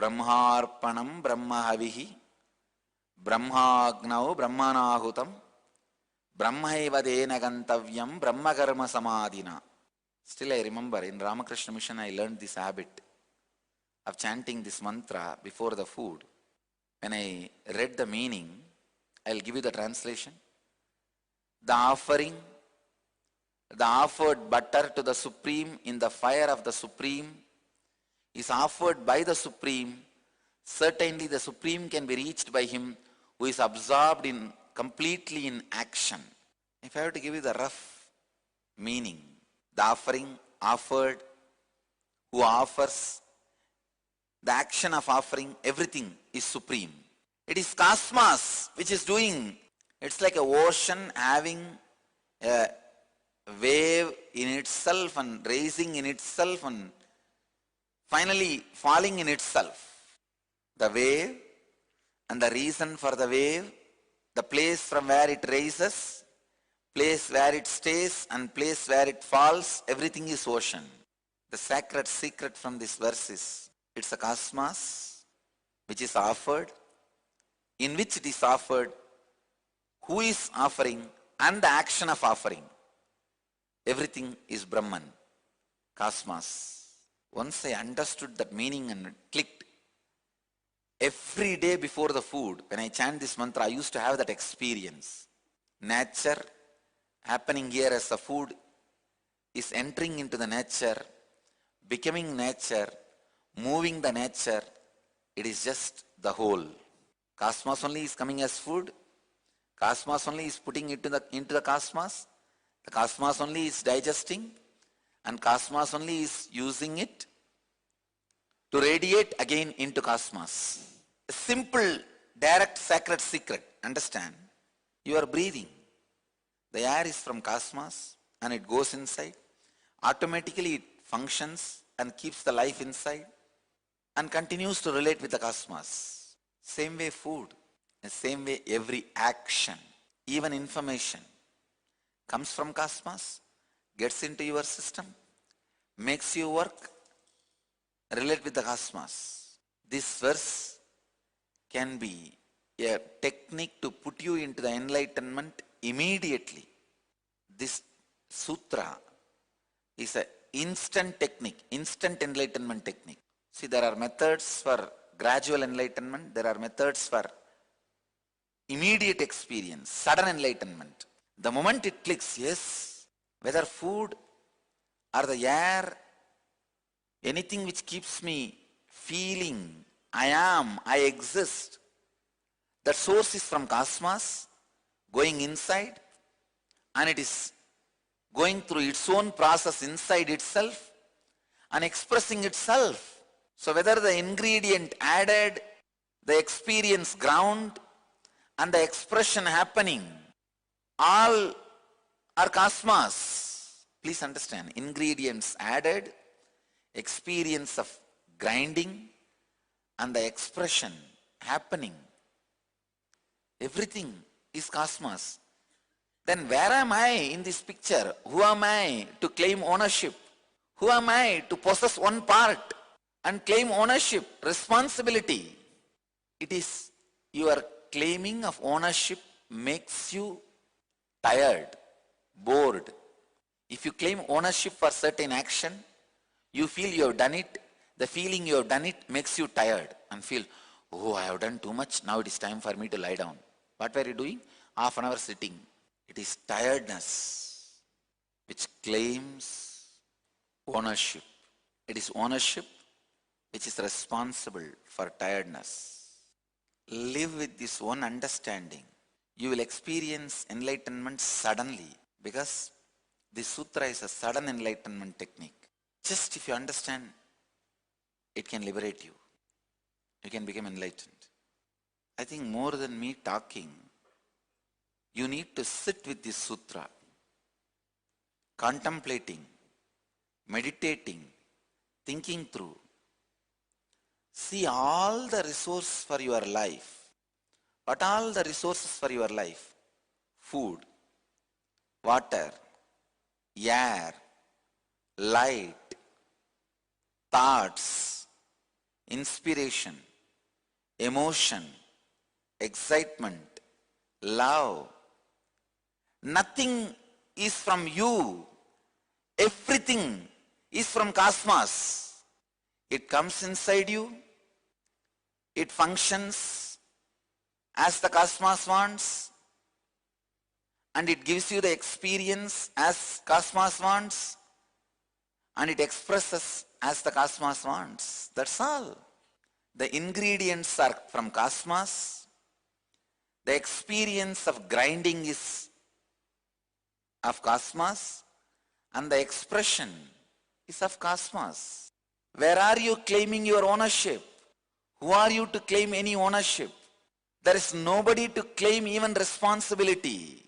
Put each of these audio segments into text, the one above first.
ब्रह्मार्पणं ब्रह्महविः ब्रह्माग्नौ ब्रह्मणाहुतं ब्रह्मैव तेन गन्तव्यं ब्रह्मकर्म समाधिना. Still I remember in Ramakrishna Mission I learned this habit of chanting this mantra before the food. When I read the meaning, I'll give you the translation. The offering, the offered butter to the Supreme in the fire of the Supreme is offered by the Supreme. Certainly the Supreme can be reached by him who is absorbed in completely in action. If I have to give you the rough meaning, the offering, offered, who offers, the action of offering, everything is supreme. It is cosmos which is doing. It's like a ocean having a wave in itself and raising in itself and finally falling in itself. The wave and the reason for the wave, the place from where it raises, place where it stays and place where it falls, everything is ocean. The sacred secret from this verse is, it's a cosmos which is offered, in which it is offered, who is offering and the action of offering. Everything is Brahman, cosmos. Once I understood that meaning and it clicked, every day before the food, when I chant this mantra, I used to have that experience. Nature happening here as the food is entering into the nature, becoming nature, moving the nature. It is just the whole. Cosmos only is coming as food. Cosmos only is putting it into the cosmos. The cosmos only is digesting. And cosmos only is using it to radiate again into cosmos. A simple, direct, sacred secret. Understand? You are breathing. The air is from cosmos and it goes inside. Automatically it functions and keeps the life inside and continues to relate with the cosmos. Same way food. The same way every action, even information, comes from cosmos, gets into your system, makes you work, relate with the cosmos. This verse can be a technique to put you into the enlightenment immediately. This sutra is an instant technique, instant enlightenment technique. See, there are methods for gradual enlightenment, there are methods for immediate experience, sudden enlightenment. The moment it clicks, yes, whether food or the air, anything which keeps me feeling I exist, that source is from cosmos, going inside, and it is going through its own process inside itself and expressing itself. So whether the ingredient added, the experience ground, and the expression happening, all are cosmos. Please understand, ingredients added, experience of grinding, and the expression happening. Everything is cosmos. Then where am I in this picture? Who am I to claim ownership? Who am I to possess one part and claim ownership, responsibility? It is your claiming of ownership makes you tired, bored. If you claim ownership for certain action, you feel you have done it. The feeling you have done it makes you tired and feel, oh, I have done too much. Now it is time for me to lie down. What were you doing? Half an hour sitting. It is tiredness which claims ownership. It is ownership which is responsible for tiredness. Live with this one understanding. You will experience enlightenment suddenly, because this sutra is a sudden enlightenment technique. Just if you understand, it can liberate you. You can become enlightened. I think more than me talking, you need to sit with this sutra, contemplating, meditating, thinking through. See all the resources for your life. What all the resources for your life? Food, water, air, light, thoughts, inspiration, emotion, excitement, love. Nothing is from you. Everything is from cosmos. It comes inside you. It functions as the cosmos wants. And it gives you the experience as cosmos wants. And it expresses as the cosmos wants. That's all. The ingredients are from cosmos. The experience of grinding is of cosmos. And the expression is of cosmos. Where are you claiming your ownership? Who are you to claim any ownership? There is nobody to claim even responsibility.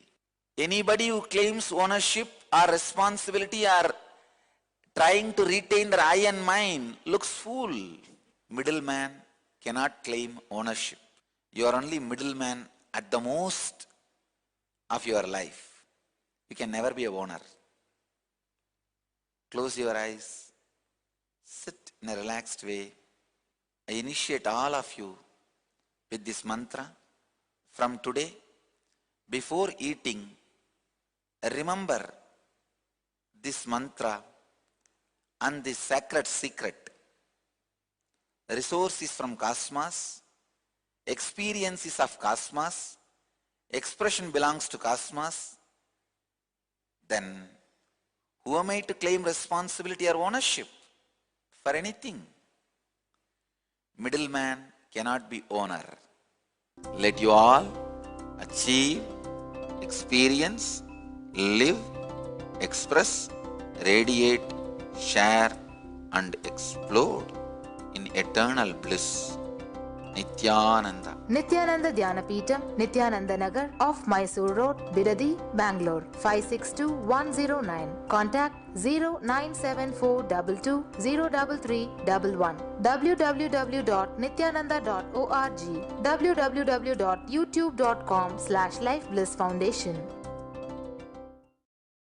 Anybody who claims ownership or responsibility or trying to retain their I and mine looks fool. Middleman cannot claim ownership. You are only middleman at the most of your life. You can never be a owner. Close your eyes. Sit in a relaxed way. I initiate all of you with this mantra. From today, before eating, remember this mantra and this sacred secret. Resource is from cosmos. Experience is of cosmos. Expression belongs to cosmos. Then, who am I to claim responsibility or ownership for anything? Middleman cannot be owner. Let you all achieve, experience, live, express, radiate, share and explode in eternal bliss. Nityananda. Nityananda Dhyanapitham, Nityananda Nagar off Mysore Road, Bidadi, Bangalore 562109. Contact 09742203311. www.nityananda.org. www.youtube.com/Life Bliss Foundation.